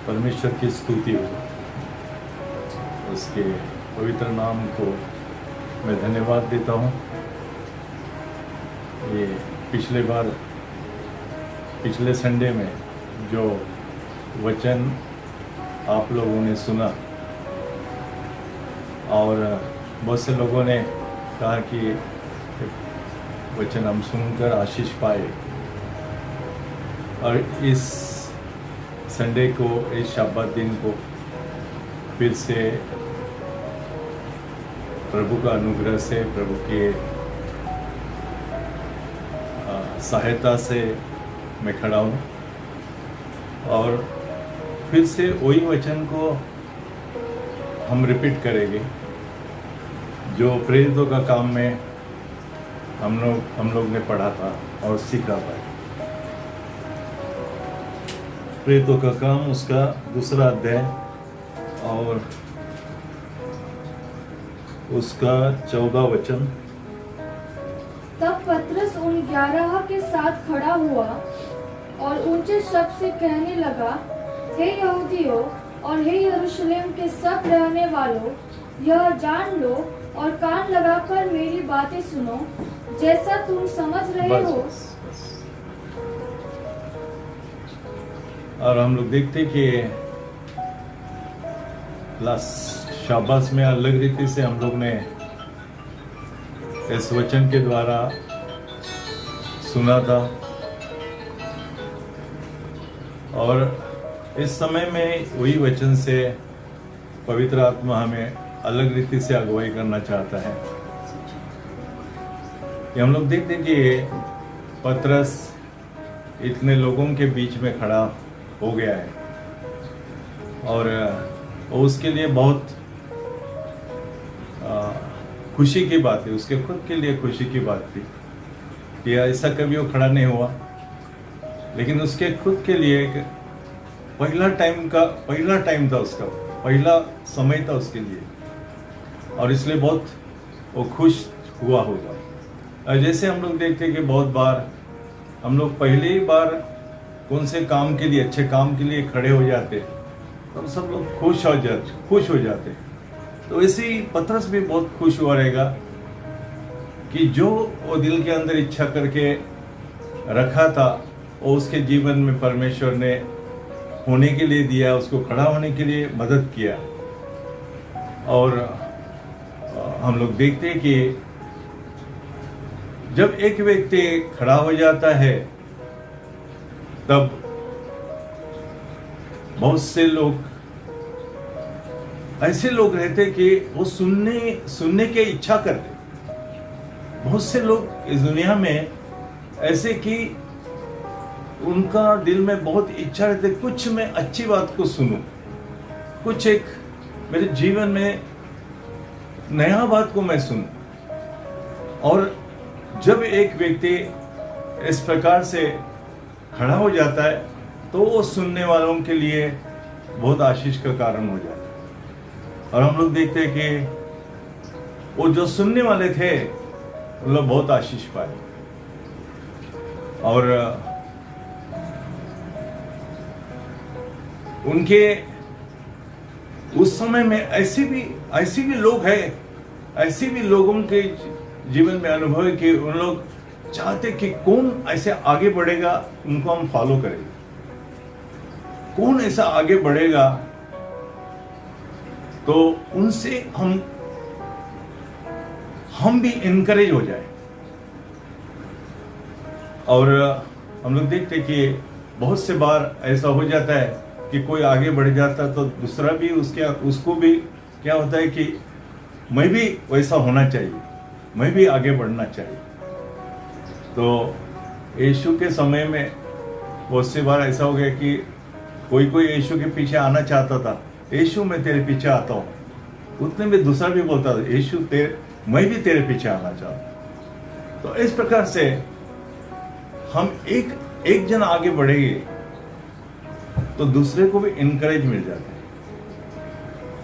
परमेश्वर की स्तुति हो, उसके पवित्र नाम को मैं धन्यवाद देता हूँ। ये पिछले संडे में जो वचन आप लोगों ने सुना और बहुत से लोगों ने कहा कि वचन हम सुनकर आशीष पाए, और इस संडे को, इस शब्बत दिन को फिर से प्रभु का अनुग्रह से, प्रभु के सहायता से मैं खड़ा हूँ और फिर से वही वचन को हम रिपीट करेंगे जो प्रेरितों का काम में हम लोग ने पढ़ा था और सीखा था। प्रेरितों का काम उसका 2 अध्याय और उसका 14 वचन। तब पतरस उन 11 के साथ खड़ा हुआ और ऊंचे शब्द से कहने लगा, हे यहूदियों और हे यरूशलेम के सब रहने वालों, यह जान लो और कान लगाकर मेरी बातें सुनो, जैसा तुम समझ रहे हो। और हम लोग देखते कि शाबाश में अलग रीति से हम लोग ने इस वचन के द्वारा सुना था, और इस समय में वही वचन से पवित्र आत्मा हमें अलग रीति से अगुवाई करना चाहता है। कि हम लोग देखते कि पतरस इतने लोगों के बीच में खड़ा हो गया है और उसके लिए बहुत खुशी की बात है, उसके खुद के लिए खुशी की बात थी कि ऐसा कभी वो खड़ा नहीं हुआ, लेकिन उसके खुद के लिए एक पहला टाइम था, उसका पहला समय था उसके लिए, और इसलिए बहुत वो खुश हुआ होगा। और जैसे हम लोग देखते हैं कि बहुत बार हम लोग पहली बार कौन से काम के लिए, अच्छे काम के लिए खड़े हो जाते तो सब लोग खुश हो जाते। तो ऐसे ही पतरस भी बहुत खुश हुआ रहेगा कि जो वो दिल के अंदर इच्छा करके रखा था वो उसके जीवन में परमेश्वर ने होने के लिए दिया, उसको खड़ा होने के लिए मदद किया। और हम लोग देखते हैं कि जब एक व्यक्ति खड़ा हो जाता है तब बहुत से लोग ऐसे लोग रहते कि वो सुनने की इच्छा करते। बहुत से लोग इस दुनिया में ऐसे कि उनका दिल में बहुत इच्छा रहती, कुछ मैं अच्छी बात को सुनूं, कुछ एक मेरे जीवन में नया बात को मैं सुनूं। और जब एक व्यक्ति इस प्रकार से खड़ा हो जाता है तो वो सुनने वालों के लिए बहुत आशीष का कारण हो जाता है। और हम लोग देखते हैं कि वो जो सुनने वाले थे वो लोग बहुत आशीष पाए। और उनके उस समय में ऐसे भी लोग हैं, ऐसे भी लोगों के जीवन में अनुभव है कि उन लोग चाहते कि कौन ऐसे आगे बढ़ेगा, उनको हम फॉलो करेंगे, कौन ऐसा आगे बढ़ेगा तो उनसे हम भी इनकरेज हो जाए। और हम लोग देखते कि बहुत से बार ऐसा हो जाता है कि कोई आगे बढ़ जाता तो दूसरा भी उसको भी क्या होता है कि मैं भी वैसा होना चाहिए, मैं भी आगे बढ़ना चाहिए। तो यीशु के समय में बहुत सी बार ऐसा हो गया कि कोई यीशु के पीछे आना चाहता था, यीशु मैं तेरे पीछे आता हूँ, उतने में दूसरा भी बोलता था यीशु मैं भी तेरे पीछे आना चाहता। तो इस प्रकार से हम एक जन आगे बढ़ेंगे तो दूसरे को भी इनकरेज मिल जाता है,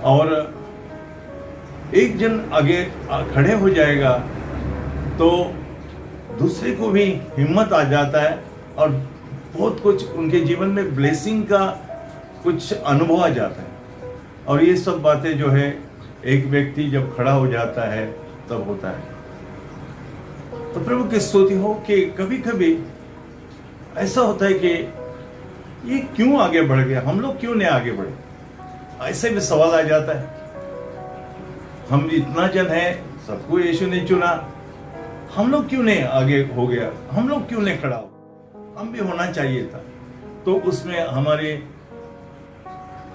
और एक जन आगे खड़े हो जाएगा तो दूसरे को भी हिम्मत आ जाता है और बहुत कुछ उनके जीवन में ब्लेसिंग का कुछ अनुभव आ जाता है। और ये सब बातें जो है एक व्यक्ति जब खड़ा हो जाता है तब होता है। तो प्रभु की स्तुति हो कि कभी कभी ऐसा होता है कि ये क्यों आगे बढ़ गया, हम लोग क्यों नहीं आगे बढ़े, ऐसे भी सवाल आ जाता है। हम इतना जन है, सबको यीशु ने चुना, हम लोग क्यों नहीं आगे हो गया, हम लोग क्यों नहीं खड़ा हो, हम भी होना चाहिए था। तो उसमें हमारे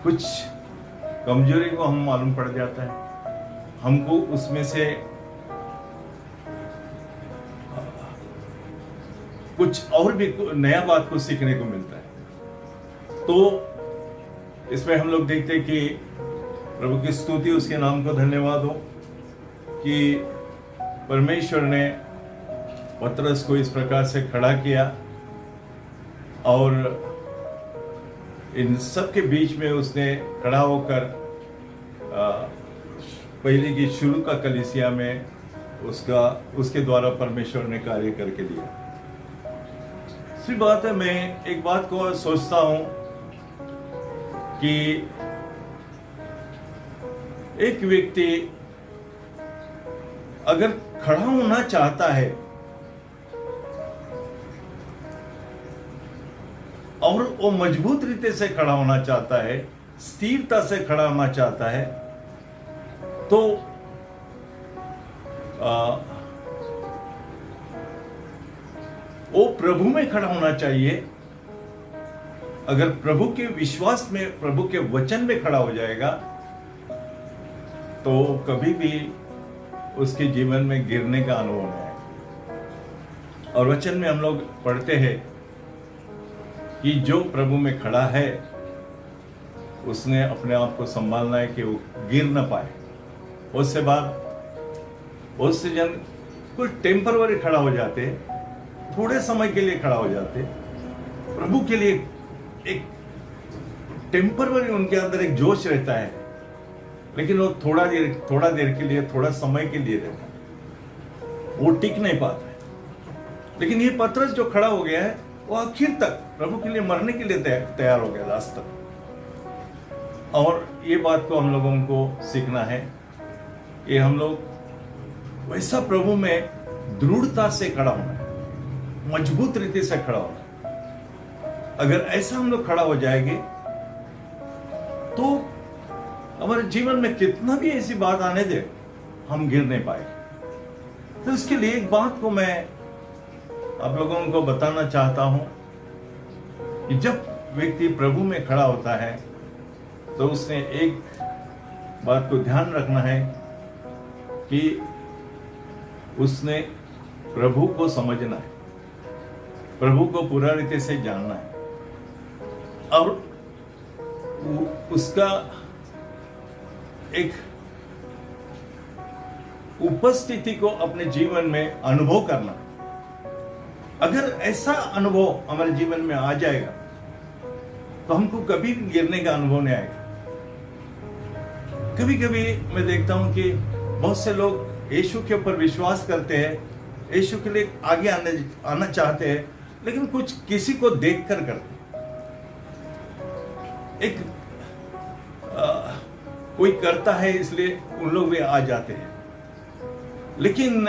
कुछ कमजोरी को हम मालूम पड़ जाता है, हमको उसमें से कुछ और भी नया बात को सीखने को मिलता है। तो इसमें हम लोग देखते हैं कि प्रभु की स्तुति, उसके नाम को धन्यवाद हो कि परमेश्वर ने पतरस को इस प्रकार से खड़ा किया और इन सब के बीच में उसने खड़ा होकर पहले की शुरू का कलीसिया में उसके द्वारा परमेश्वर ने कार्य करके दिया। दूसरी बात है, मैं एक बात को सोचता हूं कि एक व्यक्ति अगर खड़ा होना चाहता है और वो मजबूत रीते से खड़ा होना चाहता है, स्थिरता से खड़ा होना चाहता है, तो वो प्रभु में खड़ा होना चाहिए। अगर प्रभु के विश्वास में, प्रभु के वचन में खड़ा हो जाएगा तो कभी भी उसके जीवन में गिरने का अनुभव नहीं है। और वचन में हम लोग पढ़ते हैं कि जो प्रभु में खड़ा है उसने अपने आप को संभालना है कि वो गिर ना पाए। उससे बाद उससे जन कुछ टेम्परवरी खड़ा हो जाते, थोड़े समय के लिए खड़ा हो जाते, प्रभु के लिए एक टेम्परवरी उनके अंदर एक जोश रहता है, लेकिन वो थोड़ा देर के लिए, थोड़ा समय के लिए रहता है, वो टिक नहीं पाता है। लेकिन ये पतरस जो खड़ा हो गया है वो आखिर तक प्रभु के लिए मरने के लिए तैयार हो गया, लास्ट तक। और ये बात को हम लोगों को सीखना है कि हम लोग वैसा प्रभु में दृढ़ता से खड़ा होना है, मजबूत रीति से खड़ा होना है। अगर ऐसा हम लोग खड़ा हो जाएंगे तो हमारे जीवन में कितना भी ऐसी बात आने दे, हम गिर नहीं पाएंगे। तो इसके लिए एक बात को मैं आप लोगों को बताना चाहता हूं कि जब व्यक्ति प्रभु में खड़ा होता है तो उसने एक बात को ध्यान रखना है कि उसने प्रभु को समझना है, प्रभु को पूरा रीति से जानना है और उसका एक उपस्थिति को अपने जीवन में अनुभव करना। अगर ऐसा अनुभव हमारे जीवन में आ जाएगा तो हमको कभी भी गिरने का अनुभव नहीं आएगा। कभी कभी मैं देखता हूं कि बहुत से लोग यीशु के ऊपर विश्वास करते हैं, यीशु के लिए आगे आना चाहते हैं, लेकिन कुछ किसी को देखकर करते हैं। एक कोई करता है इसलिए उन लोग भी आ जाते हैं, लेकिन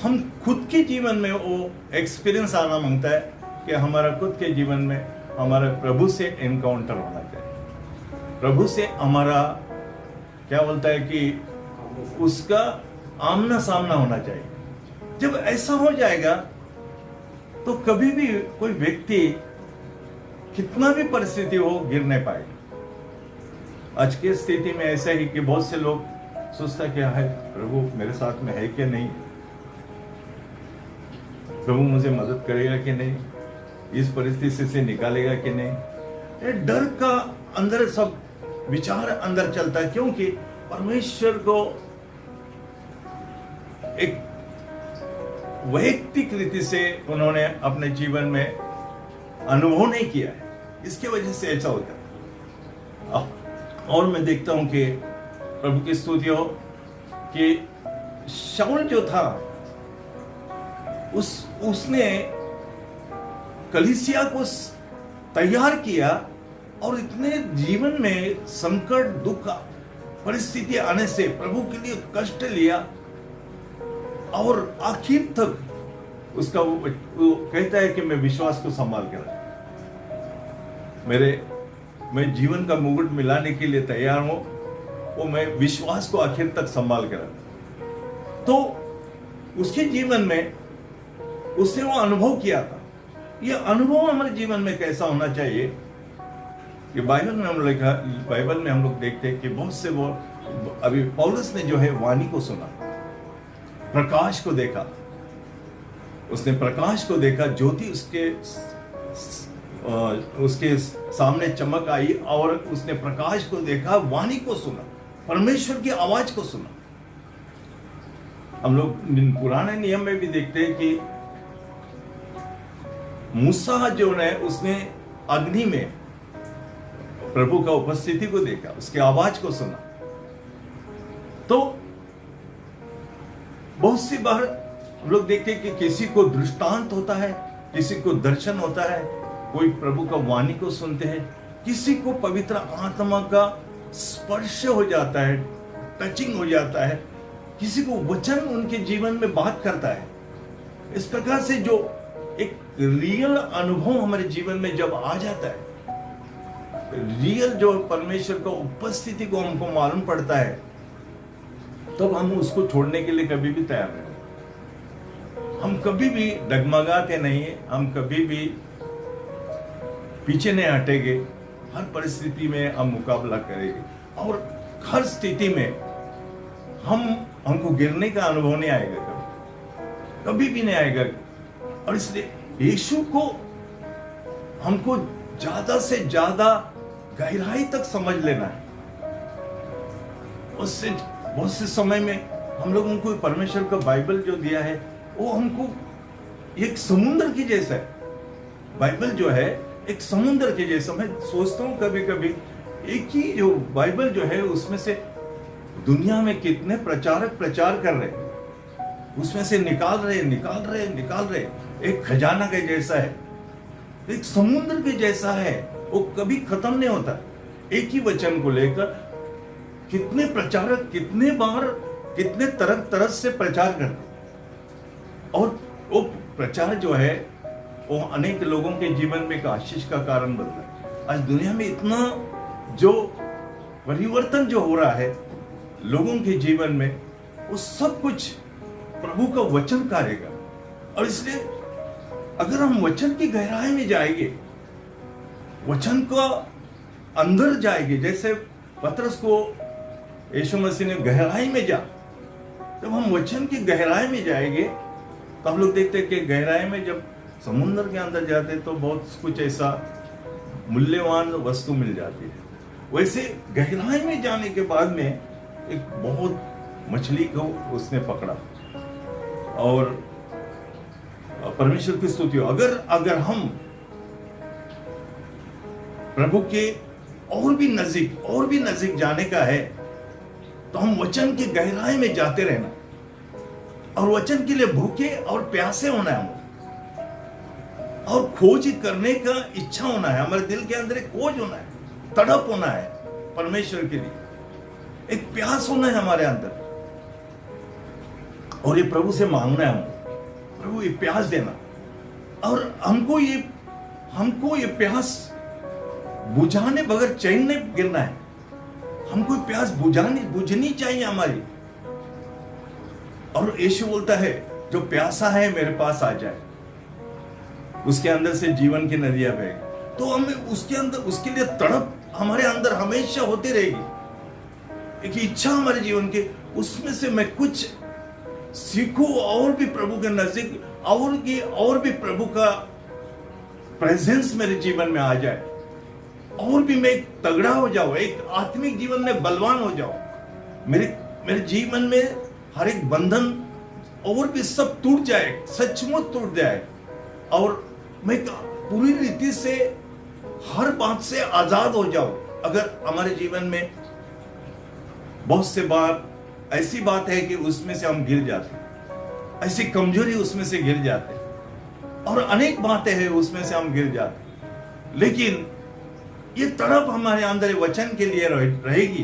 हम खुद के जीवन में वो एक्सपीरियंस आना मांगता है कि हमारा खुद के जीवन में हमारा प्रभु से एनकाउंटर होना चाहिए। प्रभु से हमारा क्या बोलता है कि उसका आमना सामना होना चाहिए। जब ऐसा हो जाएगा तो कभी भी कोई व्यक्ति कितना भी परिस्थिति हो गिर नहीं पाएगा। आज की स्थिति में ऐसा ही कि बहुत से लोग सोचता क्या है, प्रभु मेरे साथ में है कि नहीं, प्रभु मुझे मदद करेगा कि नहीं, इस परिस्थिति से निकालेगा कि नहीं। ये डर का अंदर सब विचार अंदर चलता है, क्योंकि परमेश्वर को एक वैयक्तिक रीति से उन्होंने अपने जीवन में अनुभव नहीं किया है, इसके वजह से ऐसा होता है। और मैं देखता हूं कि प्रभु की स्तुति हो कि शाऊल जो था उसने कलीसिया को तैयार किया, और इतने जीवन में संकट दुख परिस्थिति आने से प्रभु के लिए कष्ट लिया, और आखिर तक उसका वो कहता है कि मैं विश्वास को संभाल के रखा, मैं जीवन का मुकुट मिलाने के लिए तैयार हूं, वो मैं विश्वास को आखिर तक संभाल के रखा। तो उसके जीवन में उसने वो अनुभव किया था। ये अनुभव हमारे जीवन में कैसा होना चाहिए, कि बाइबल में हम लोग देखते हैं कि बहुत से वो अभी पौलुस ने जो है वाणी को सुना, प्रकाश को देखा, उसने प्रकाश को देखा, ज्योति उसके सामने चमक आई, और उसने प्रकाश को देखा, वाणी को सुना, परमेश्वर की आवाज को सुना। हम लोग पुराने नियम में भी देखते हैं कि मूसा जो है उसने अग्नि में प्रभु का उपस्थिति को देखा, उसकी आवाज को सुना। तो बहुत सी बार हम लोग देखते हैं कि किसी को दृष्टांत होता है, किसी को दर्शन होता है, कोई प्रभु का वाणी को सुनते हैं, किसी को पवित्र आत्मा का स्पर्श हो जाता है, टचिंग हो जाता है, किसी को वचन उनके जीवन में बात करता है। इस प्रकार से जो एक रियल अनुभव हमारे जीवन में जब आ जाता है, रियल जो परमेश्वर का उपस्थिति को हमको मालूम पड़ता है, तब हम उसको छोड़ने के लिए कभी भी तैयार नहीं। हम कभी भी डगमगाते नहीं, हम कभी भी पीछे नहीं हटेंगे, हर परिस्थिति में हम मुकाबला करेंगे, और हर स्थिति में हमको गिरने का अनुभव नहीं आएगा, कभी भी नहीं आएगा। और इसलिए यीशु को हमको ज्यादा से ज्यादा गहराई तक समझ लेना है। उससे बहुत से समय में हम लोगों को परमेश्वर का बाइबल जो दिया है, वो हमको एक समुद्र की जैसा है। बाइबल जो है एक समुद्र के जैसा। मैं सोचता हूँ कभी कभी, एक ही जो बाइबल जो है उसमें से दुनिया में कितने प्रचारक प्रचार कर रहे हैं, उसमें से निकाल रहे, एक खजाना के जैसा है, एक समुद्र के जैसा है, वो कभी खत्म नहीं होता। एक ही वचन को लेकर कितने प्रचारक कितने बार कितने तरह से प्रचार करते, और वो प्रचार जो है वो अनेक लोगों के जीवन में एक आशीष का कारण बनता है। आज दुनिया में इतना जो परिवर्तन जो हो रहा है लोगों के जीवन में, वो सब कुछ प्रभु का वचन करेगा। और इसलिए अगर हम वचन की गहराई में जाएंगे, वचन को अंदर जाएंगे, जैसे पतरस को यीशु मसीह ने गहराई में जा, जब हम वचन की गहराई में जाएंगे तो हम लोग देखते हैं कि गहराई में जब समुद्र के अंदर जाते तो बहुत कुछ ऐसा मूल्यवान वस्तु मिल जाती है। वैसे गहराई में जाने के बाद में एक बहुत मछली को उसने पकड़ा, और परमेश्वर की स्तुति हो। अगर हम प्रभु के और भी नजदीक जाने का है, तो हम वचन की गहराई में जाते रहना, और वचन के लिए भूखे और प्यासे होना है, और खोज करने का इच्छा होना है। हमारे दिल के अंदर एक खोज होना है, तड़प होना है परमेश्वर के लिए, एक प्यास होना है हमारे अंदर, और ये प्रभु से मांगना है हमको, प्रभु ये प्यास देना। और हमको ये प्यास बुझाने बगैर चैन नहीं गिरना है। हमको प्यास बुझनी चाहिए हमारी। और यीशु बोलता है जो प्यासा है मेरे पास आ जाए, उसके अंदर से जीवन की नदियां बहेगी। तो हमें उसके लिए तड़प हमारे अंदर हमेशा होती रहेगी, एक इच्छा हमारे जीवन की, उसमें से मैं कुछ सीखूं, और भी प्रभु के नजदीक, और भी प्रभु का प्रेजेंस मेरे जीवन में आ जाए, और भी मैं एक तगड़ा हो जाऊं, एक आत्मिक जीवन में बलवान हो जाऊं। मेरे जीवन में हर एक बंधन और भी सब टूट जाए, सचमुच टूट जाए, और मैं पूरी रीति से हर बात से आजाद हो जाऊं। अगर हमारे जीवन में बहुत से बार ऐसी बात है कि उसमें से हम गिर जाते, ऐसी कमजोरी उसमें से गिर जाते, और अनेक बातें हैं उसमें से हम गिर जाते, लेकिन ये तड़प हमारे अंदर वचन के लिए रहेगी,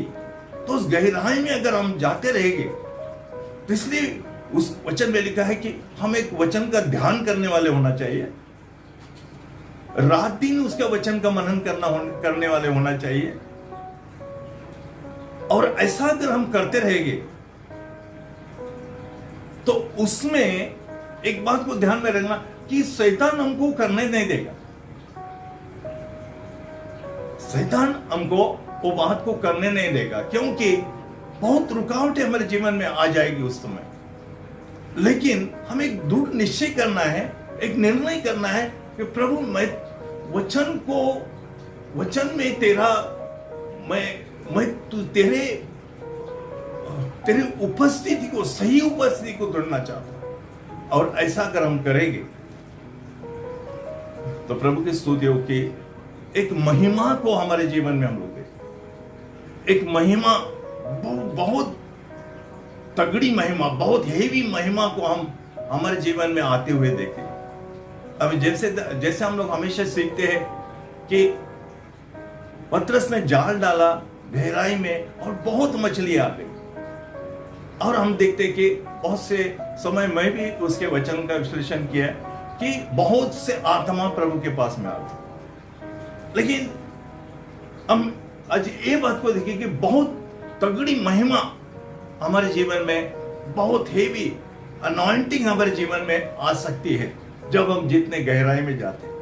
तो उस गहराई में अगर हम जाते रहेंगे, तो इसलिए उस वचन में लिखा है कि हम एक वचन का ध्यान करने वाले होना चाहिए, रात दिन उसका वचन का मनन करने वाले होना चाहिए। और ऐसा अगर हम करते रहेंगे तो उसमें एक बात को ध्यान में रखना कि शैतान हमको करने नहीं देगा। शैतान हमको वो बात को करने नहीं देगा, क्योंकि बहुत रुकावटें हमारे जीवन में आ जाएगी उस समय। लेकिन हमें एक दृढ़ निश्चय करना है, एक निर्णय करना है कि प्रभु मैं वचन में तेरा मैं तेरे उपस्थिति को, सही उपस्थिति को ढूंढना चाहता हूं। और ऐसा अगर हम करेंगे तो प्रभु की स्तुति हो कि एक महिमा को हमारे जीवन में हम लोग देखें, एक महिमा, बहुत तगड़ी महिमा, बहुत हेवी महिमा को हम हमारे जीवन में आते हुए देखें। अब जैसे हम लोग हमेशा सीखते हैं कि पतरस ने जाल डाला गहराई में और बहुत मछली आ गई, और हम देखते कि बहुत से समय मैं भी उसके वचन का विश्लेषण किया कि बहुत से आत्मा प्रभु के पास में आ गए। लेकिन हम आज ये बात को देखिए कि बहुत तगड़ी महिमा हमारे जीवन में, बहुत हेवी अनॉइंटिंग हमारे जीवन में आ सकती है जब हम जितने गहराई में जाते हैं।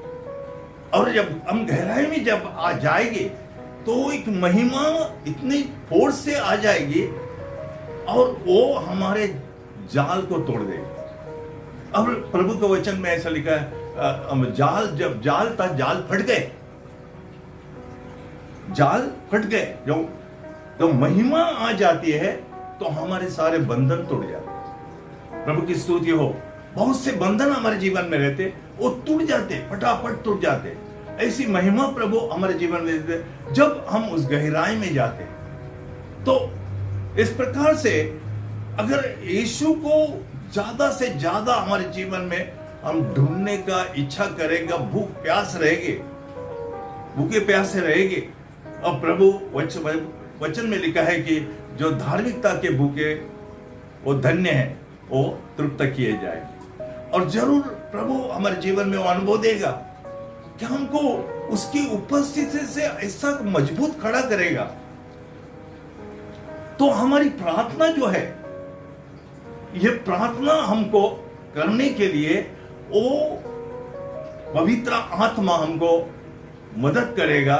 और जब हम गहराई में जब आ जाएंगे तो एक महिमा इतनी फोर्स से आ जाएगी और वो हमारे जाल को तोड़ देगी। अब प्रभु के वचन में ऐसा लिखा है, जब जाल था, जाल फट गए, जाल फट गए। जब महिमा आ जाती है तो हमारे सारे बंधन टूट जाते हैं। प्रभु की स्तुति हो, बहुत से बंधन हमारे जीवन में रहते, वो टूट जाते, फटाफट टूट जाते। ऐसी महिमा प्रभु हमारे जीवन में देते जब हम उस गहराई में जाते। तो इस प्रकार से अगर यीशु को ज्यादा से ज्यादा हमारे जीवन में हम ढूंढने का इच्छा करेगा, भूख प्यास रहेगी, भूखे प्यास से रहेंगे। और प्रभु वचन में लिखा है कि जो धार्मिकता के भूखे वो धन्य है, वो तृप्त किए जाएंगे। और जरूर प्रभु हमारे जीवन में वो अनुभव देगा कि हमको उसकी उपस्थिति से ऐसा मजबूत खड़ा करेगा। तो हमारी प्रार्थना जो है, ये प्रार्थना हमको करने के लिए वो पवित्र आत्मा हमको मदद करेगा।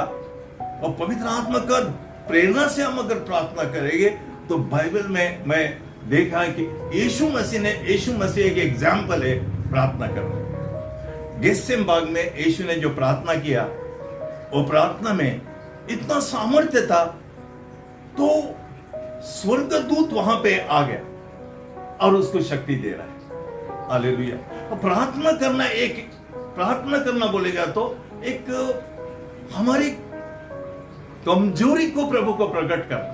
और पवित्र आत्मा का प्रेरणा से हम अगर प्रार्थना करेंगे तो बाइबल में मैं देखा है कि यीशु मसीह एक एग्जाम्पल है प्रार्थना करने। गेत्सेमनी में यीशु ने जो प्रार्थना किया, वो प्रार्थना में इतना सामर्थ्य था, तो स्वर्गदूत वहां पे आ गया और उसको शक्ति दे रहा है। हालेलुया। प्रार्थना करना बोलेगा तो एक हमारी कमजोरी को प्रभु को प्रकट करना,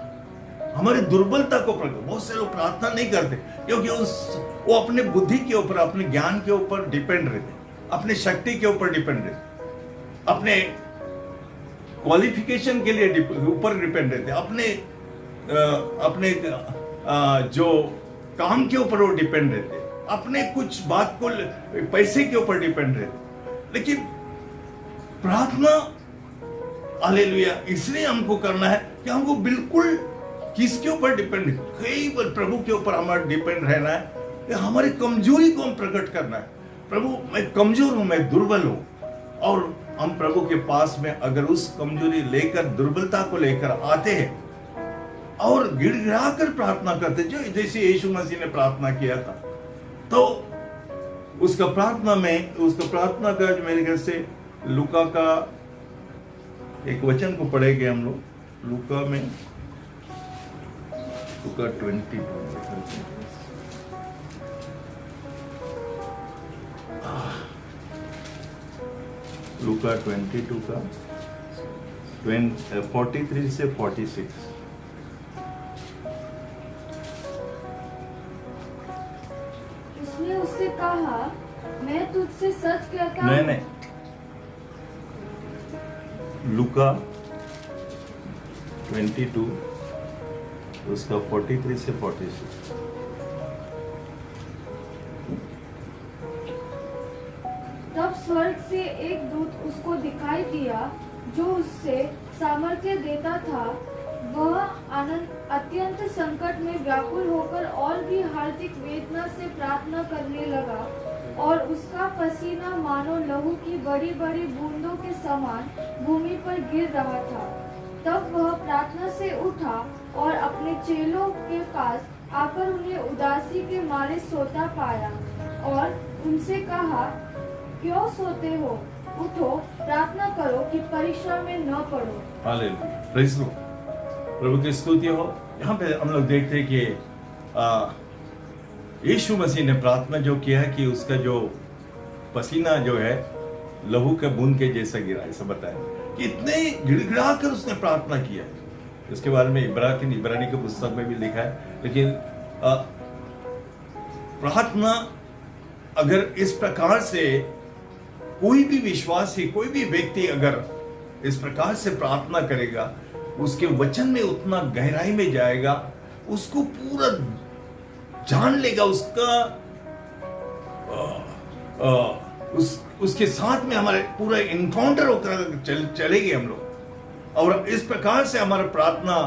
हमारी दुर्बलता को प्रकट। बहुत से लोग प्रार्थना नहीं करते क्योंकि वो अपने बुद्धि के ऊपर, अपने ज्ञान के ऊपर डिपेंड रहते, अपने शक्ति के ऊपर डिपेंड रहते, अपने क्वालिफिकेशन के लिए ऊपर डिपेंड रहते, अपने जो काम के ऊपर वो डिपेंड रहते, अपने कुछ बात को पैसे के ऊपर डिपेंड रहते। लेकिन प्रार्थना, हालेलुया, इसलिए हमको करना है कि हमको बिल्कुल किसके ऊपर डिपेंड, कई बार प्रभु के ऊपर हमारा डिपेंड रहना है कि हमारी कमजोरी को हम प्रकट करना है। प्रभु मैं कमजोर हूं, मैं दुर्बल हूं, और हम प्रभु के पास में अगर उस कमजोरी लेकर, दुर्बलता को लेकर आते हैं और गिड़गिड़ा कर प्रार्थना करते, जो जैसे यीशु मसीह ने प्रार्थना किया था, तो उसका प्रार्थना का जो मेरे घर से लूका का एक वचन को पढ़ेंगे हम लोग, लूका 22, लूका 22 का 43 से 46। उसने उससे कहा, मैं तुझसे सच कहता हूं। नहीं, लूका 22 उसका 43 से 46। तब स्वर्ग से एक दूत उसको दिखाई दिया जो उससे सामर्थ्य देता था। वह अत्यंत संकट में व्याकुल होकर और भी हार्दिक वेदना से प्रार्थना करने लगा और उसका पसीना मानो लहू की बड़ी बड़ी बूंदों के समान भूमि पर गिर रहा था। तब वह प्रार्थना से उठा और अपने चेलों के पास आकर उन्हें उदासी के मारे सोता पाया और उनसे कहा, क्यों सोते हो? उठो, प्रार्थना करो कि परीक्षा में न पड़ो। Hallelujah, praise the Lord. प्रभु की स्तुति हो। यहाँ पे हम लोग देखते हैं कि यीशु मसीह ने प्रार्थना जो किया है कि उसका जो पसीना जो है लहू के बूंद के जैसा गिरा, ऐसा बताया कि इतने गिड़गिड़ा कर उसने प्रार्थना किया है। इसके बारे में इब्रानी के पुस्तक में भी लिखा है। लेकिन प्रार्थना अगर इस प्रकार से कोई भी विश्वासी, कोई भी व्यक्ति अगर इस प्रकार से प्रार्थना करेगा, उसके वचन में उतना गहराई में जाएगा, उसको पूरा जान लेगा, उसके साथ में हमारे पूरा इनकाउंटर होकर चलेंगे हम लोग। और इस प्रकार से हमारा प्रार्थना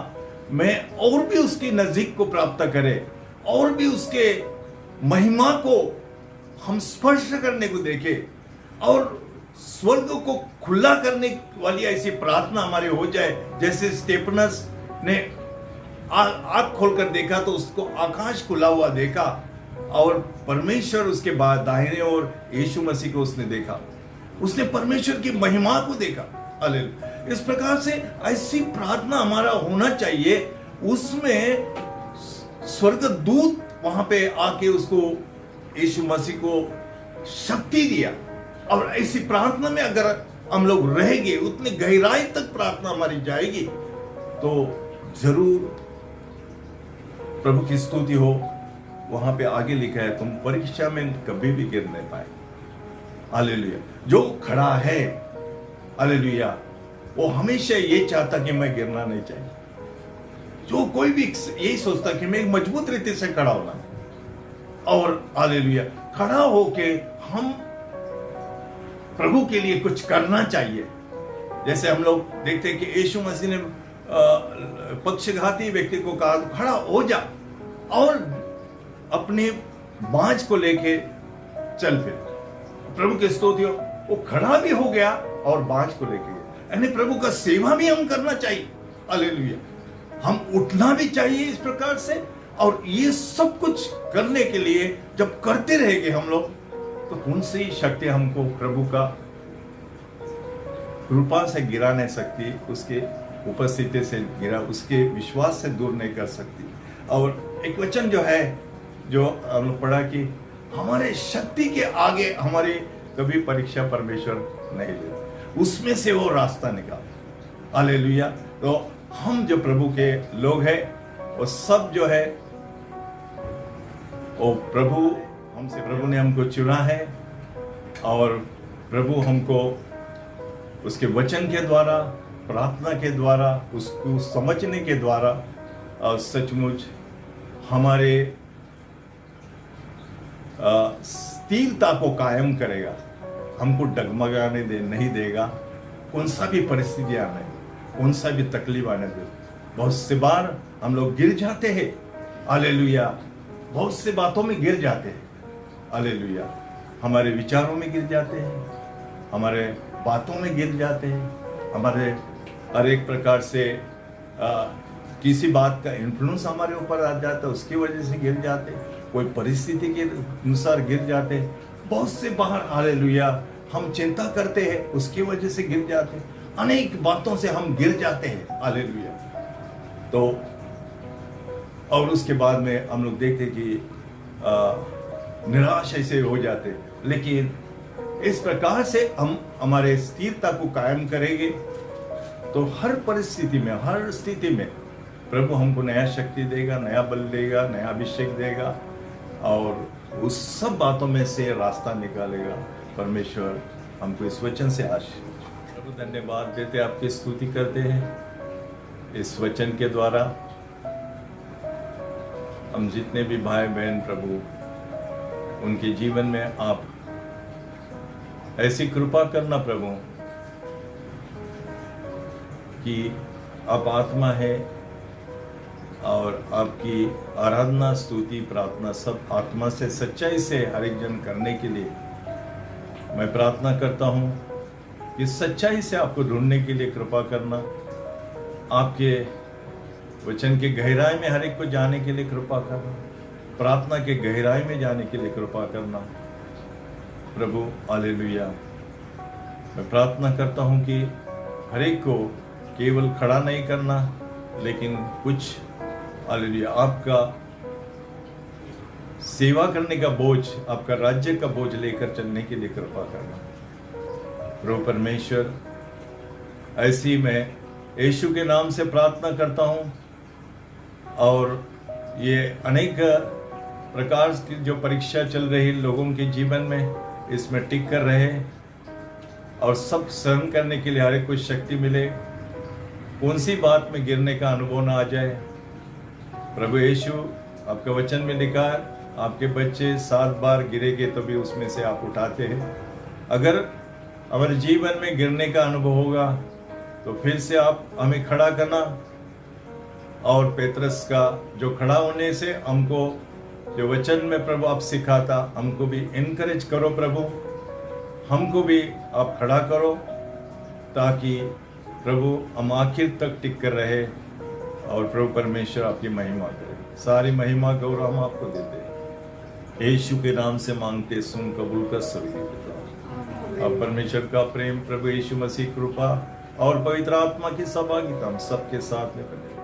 में और भी उसकी नजदीक को प्राप्त करे और भी उसके महिमा को हम स्पर्श करने को देखें और स्वर्ग को खुला करने वाली ऐसी प्रार्थना हमारी हो जाए। जैसे स्टेफनस ने आंख खोलकर देखा तो उसको आकाश खुला हुआ देखा और परमेश्वर उसके बाद दाहिने ओर यीशु मसीह को उसने देखा, उसने परमेश्वर की महिमा को देखा। हालेलुया। इस प्रकार से ऐसी प्रार्थना हमारा होना चाहिए। उसमें स्वर्गदूत वहां पे आके उसको यीशु मसीह को शक्ति दिया। और ऐसी प्रार्थना में अगर हम लोग रहेंगे, उतनी गहराई तक प्रार्थना हमारी जाएगी, तो जरूर प्रभु की स्तुति हो। वहां पे आगे लिखा है, तुम परीक्षा में कभी भी गिर नहीं पाए। हालेलुया। जो खड़ा है, हालेलुया, वो हमेशा ये चाहता कि मैं गिरना नहीं चाहिए। जो कोई भी यही सोचता कि मैं एक मजबूत रीति से खड़ा होना, और हालेलुया खड़ा होके हम प्रभु के लिए कुछ करना चाहिए। जैसे हम लोग देखते हैं कि यीशु मसीह ने पक्षघाती व्यक्ति को कहा, खड़ा हो जा और अपने बाँझ को लेके चल। फिर प्रभु के स्तुति हो, वो खड़ा भी हो गया और बाँझ को लेके गया। यानी प्रभु का सेवा भी हम करना चाहिए। हालेलुया। हम उठना भी चाहिए इस प्रकार से। और ये सब कुछ करने के लिए जब करते रहेंगे हम लोग, तो कौन सी शक्ति हमको प्रभु का कृपा से गिरा नहीं सकती, उसके उपस्थिति से गिरा, उसके विश्वास से दूर नहीं कर सकती। और एक वचन जो है, जो हम लोग पढ़ा कि हमारे शक्ति के आगे हमारी कभी परीक्षा परमेश्वर नहीं लेता, उसमें से वो रास्ता निकाल। हालेलुया। तो हम जो प्रभु के लोग हैं, वो सब जो है वो प्रभु ने हमको चुना है। और प्रभु हमको उसके वचन के द्वारा, प्रार्थना के द्वारा, उसको समझने के द्वारा और सचमुच हमारे स्थिरता को कायम करेगा। हमको डगमगाने नहीं देगा। कौन सा भी परिस्थिति आने, कौन सा भी तकलीफ आने दे। बहुत से बार हम लोग गिर जाते हैं। हालेलुया। बहुत से बातों में गिर जाते हैं। हालेलुया। हमारे विचारों में गिर जाते हैं, हमारे बातों में गिर जाते हैं, हमारे हर एक प्रकार से किसी बात का इन्फ्लुएंस हमारे ऊपर आ जाता है, उसकी वजह से गिर जाते हैं। कोई परिस्थिति के अनुसार गिर जाते हैं। बहुत से बाहर, हालेलुया, हम चिंता करते हैं, उसकी वजह से गिर जाते हैं। अनेक बातों से हम गिर जाते हैं। हालेलुया। तो और उसके बाद में हम लोग देखते कि निराश ऐसे हो जाते। लेकिन इस प्रकार से हम हमारे स्थिरता को कायम करेंगे तो हर परिस्थिति में, हर स्थिति में प्रभु हमको नया शक्ति देगा, नया बल देगा, नया अभिषेक देगा और उस सब बातों में से रास्ता निकालेगा। परमेश्वर हमको इस वचन से आशीष। प्रभु धन्यवाद देते, आपकी स्तुति करते हैं इस वचन के द्वारा। हम जितने भी भाई बहन प्रभु, उनके जीवन में आप ऐसी कृपा करना प्रभु कि आप आत्मा है और आपकी आराधना, स्तुति, प्रार्थना सब आत्मा से, सच्चाई से हर एक जन करने के लिए मैं प्रार्थना करता हूँ कि सच्चाई से आपको ढूंढने के लिए कृपा करना, आपके वचन के गहराई में हर एक को जाने के लिए कृपा करना, प्रार्थना के गहराई में जाने के लिए कृपा करना प्रभु। हालेलुया। मैं प्रार्थना करता हूँ कि हर एक को केवल खड़ा नहीं करना, लेकिन कुछ हालेलुया आपका सेवा करने का बोझ, आपका राज्य का बोझ लेकर चलने के लिए कृपा करना प्रभु परमेश्वर। ऐसी मैं यीशु के नाम से प्रार्थना करता हूँ। और ये अनेक प्रकार की जो परीक्षा चल रही लोगों के जीवन में, इसमें टिक कर रहे और सब सहन करने के लिए हर एक को शक्ति मिले, कौन सी बात में गिरने का अनुभव ना आ जाए प्रभु यीशु। आपके वचन में लिखा है, आपके बच्चे 7 बार गिरेंगे तो भी उसमें से आप उठाते हैं। अगर हमारे जीवन में गिरने का अनुभव होगा तो फिर से आप हमें खड़ा करना, और पेतरस का जो खड़ा होने से हमको जो वचन में प्रभु आप सिखाता, हमको भी इनकरेज करो प्रभु, हमको भी आप खड़ा करो, ताकि प्रभु हम आखिर तक टिक कर रहे और प्रभु परमेश्वर आपकी महिमा करे। सारी महिमा गौरव हम आपको देते हैं, यीशु के नाम से मांगते, सुन कबूल कर सभी पिता। अब परमेश्वर का प्रेम, प्रभु यीशु मसीह कृपा और पवित्र आत्मा की सहभागिता हम सबके साथ में बने।